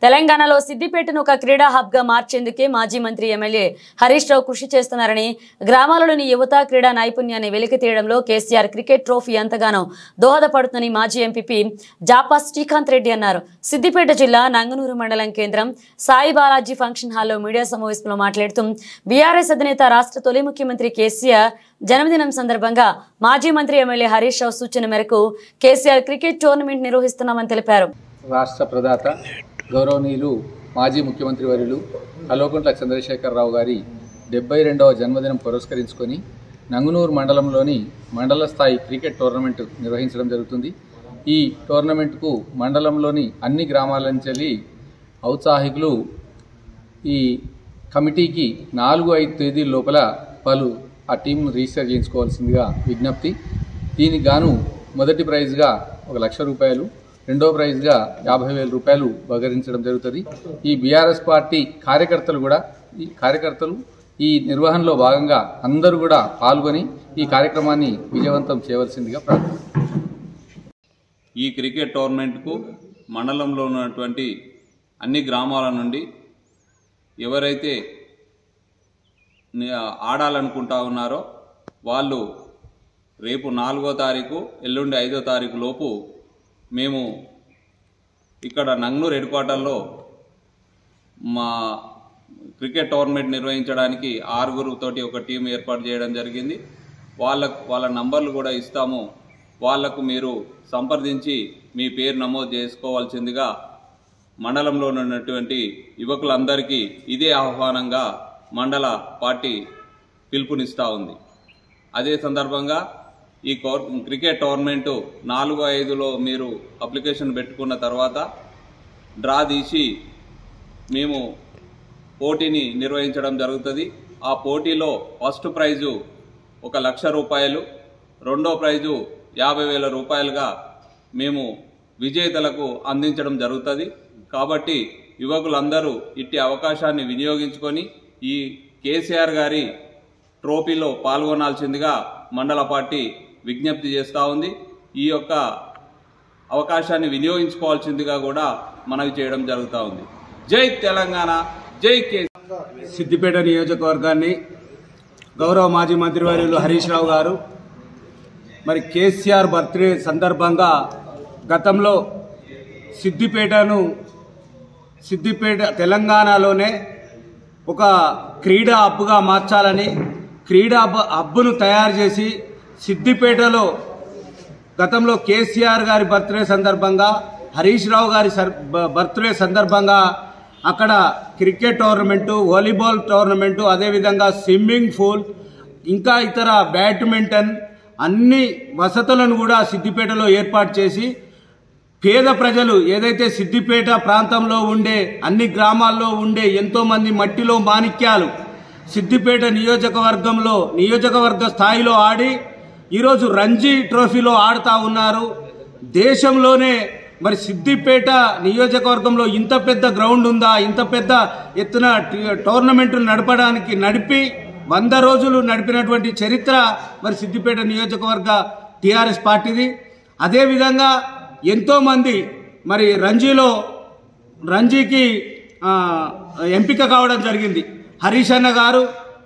తెలంగాణలో సిద్దిపేటను ఒక క్రీడా హబ్ గా మార్చేందుకే మాజీ మంత్రి ఎమ్మెల్యే హరీష్ రావు కృషి చేస్తున్నారని, గ్రామాలలోని యువత క్రీడా నైపుణ్యాన్ని వెలికితీయడంలో కేసీఆర్ క్రికెట్ ట్రోఫీ ఎంతగానో దోహదపడుతుందని మాజీ ఎంపీపీ జాపా శ్రీకాంత్ రెడ్డి అన్నారు. సిద్దిపేట జిల్లా నంగనూరు మండలం కేంద్రం సాయి బాలాజీ ఫంక్షన్ హాల్లో మీడియా సమావేశంలో మాట్లాడుతూ బీఆర్ఎస్ అధినేత రాష్ట్ర తొలి ముఖ్యమంత్రి కేసీఆర్ జన్మదినం సందర్భంగా మాజీ మంత్రి ఎమ్మెల్యే హరీష్ రావు సూచన మేరకు కేసీఆర్ క్రికెట్ టోర్నమెంట్ నిర్వహిస్తున్నామని తెలిపారు. రాష్ట్ర ప్రదాత గౌరవనీయులు మాజీ ముఖ్యమంత్రి వర్యులు కల్వకుంట్ల చంద్రశేఖరరావు గారి 72వ జన్మదినం పురస్కరించుకొని నంగనూరు మండలంలోని మండల స్థాయి క్రికెట్ టోర్నమెంట్ నిర్వహించడం జరుగుతుంది. ఈ టోర్నమెంట్కు మండలంలోని అన్ని గ్రామాల నుంచి ఔత్సాహికులు ఈ కమిటీకి 4-5 తేదీల లోపల వాళ్ళు ఆ టీంను రిజిస్టర్ చేయించుకోవాల్సిందిగా విజ్ఞప్తి. దీనికి గాను మొదటి ప్రైజ్గా 1 లక్ష రూపాయలు, రెండో ప్రైజ్గా 50,000 రూపాయలు బహుకరించడం జరుగుతుంది. ఈ బీఆర్ఎస్ పార్టీ కార్యకర్తలు ఈ నిర్వహణలో భాగంగా అందరూ కూడా పాల్గొని ఈ కార్యక్రమాన్ని విజయవంతం చేయవలసిందిగా ప్రార్థిస్తున్నాను. ఈ క్రికెట్ టోర్నమెంట్కు మండలంలో ఉన్నటువంటి అన్ని గ్రామాల నుండి ఎవరైతే ఆడాలనుకుంటా ఉన్నారో వాళ్ళు రేపు 4వ తారీఖు, ఎల్లుండి 5వ తారీఖు లోపు మేము ఇక్కడ నంగనూరు హెడ్ క్వార్టర్లో మా క్రికెట్ టోర్నమెంట్ నిర్వహించడానికి 6గురితోటి ఒక టీం ఏర్పాటు చేయడం జరిగింది. వాళ్ళ నంబర్లు కూడా ఇస్తాము. వాళ్లకు మీరు సంప్రదించి మీ పేరు నమోదు చేసుకోవాల్సిందిగా మండలంలో ఉన్నటువంటి యువకులందరికీ ఇదే ఆహ్వానంగా మండల పార్టీ పిలుపునిస్తూ ఉంది. అదే సందర్భంగా ఈ క్రికెట్ టోర్నమెంటు 4-5లో మీరు అప్లికేషన్ పెట్టుకున్న తర్వాత డ్రా తీసి మేము పోటీని నిర్వహించడం జరుగుతుంది. ఆ పోటీలో ఫస్ట్ ప్రైజు 1 లక్ష రూపాయలు, రెండో ప్రైజు 50,000 రూపాయలుగా మేము విజేతలకు అందించడం జరుగుతుంది. కాబట్టి యువకులందరూ ఇట్టి అవకాశాన్ని వినియోగించుకొని ఈ కేసీఆర్ గారి ట్రోఫీలో పాల్గొనాల్సిందిగా మండల పార్టీ విజ్ఞప్తి చేస్తూ ఉంది. ఈ యొక్క అవకాశాన్ని వినియోగించుకోవాల్సిందిగా కూడా మనవి చేయడం జరుగుతూ ఉంది. జై తెలంగాణ, జై కేసీఆర్. సిద్దిపేట నియోజకవర్గాన్ని గౌరవ మాజీ మంత్రివర్యులు హరీష్ రావు గారు మరి కేసీఆర్ బర్త్డే సందర్భంగా గతంలో సిద్దిపేట తెలంగాణలోనే ఒక క్రీడా హబ్గా మార్చాలని, క్రీడా హబ్ను తయారు చేసి సిద్దిపేటలో గతంలో కేసీఆర్ గారి బర్త్డే సందర్భంగా, హరీష్ రావు గారి బర్త్డే సందర్భంగా అక్కడ క్రికెట్ టోర్నమెంటు, వాలీబాల్ టోర్నమెంటు, అదేవిధంగా స్విమ్మింగ్ పూల్, ఇంకా ఇతర బ్యాడ్మింటన్ అన్ని వసతులను కూడా సిద్దిపేటలో ఏర్పాటు చేసి పేద ప్రజలు ఏదైతే సిద్దిపేట ప్రాంతంలో ఉండే అన్ని గ్రామాల్లో ఉండే ఎంతోమంది మట్టిలో మాణిక్యాలు సిద్దిపేట నియోజకవర్గ స్థాయిలో ఆడి ఈరోజు రంజీ ట్రోఫీలో ఆడుతూ ఉన్నారు. దేశంలోనే మరి సిద్దిపేట నియోజకవర్గంలో ఇంత పెద్ద గ్రౌండ్ ఉందా, ఇంత పెద్ద ఎత్తున టోర్నమెంట్ నడిపి 100 రోజులు నడిపినటువంటి చరిత్ర మరి సిద్దిపేట నియోజకవర్గ టీఆర్ఎస్ పార్టీది. అదేవిధంగా ఎంతోమంది మరి రంజీకి ఎంపిక కావడం జరిగింది. హరీష్ అన్న గారు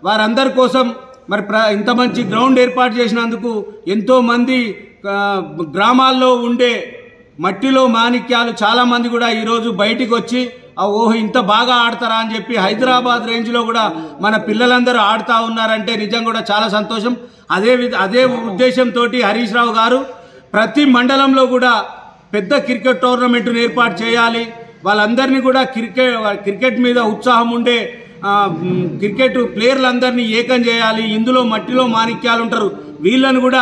వారందరి కోసం మరి ఇంత మంచి గ్రౌండ్ ఏర్పాటు చేసినందుకు ఎంతోమంది గ్రామాల్లో ఉండే మట్టిలో మాణిక్యాలు చాలామంది కూడా ఈరోజు బయటికి వచ్చి ఓహో ఇంత బాగా ఆడతారా అని చెప్పి హైదరాబాద్ రేంజ్లో కూడా మన పిల్లలందరూ ఆడుతూ ఉన్నారంటే నిజం కూడా చాలా సంతోషం. అదే ఉద్దేశంతో హరీష్ రావు గారు ప్రతి మండలంలో కూడా పెద్ద క్రికెట్ టోర్నమెంట్ను ఏర్పాటు చేయాలి. వాళ్ళందరినీ కూడా క్రికెట్ మీద ఉత్సాహం ఉండే క్రికెట్ ప్లేయర్లందరినీ ఏకం చేయాలి. ఇందులో మట్టిలో మాణిక్యాలు ఉంటారు, వీళ్ళను కూడా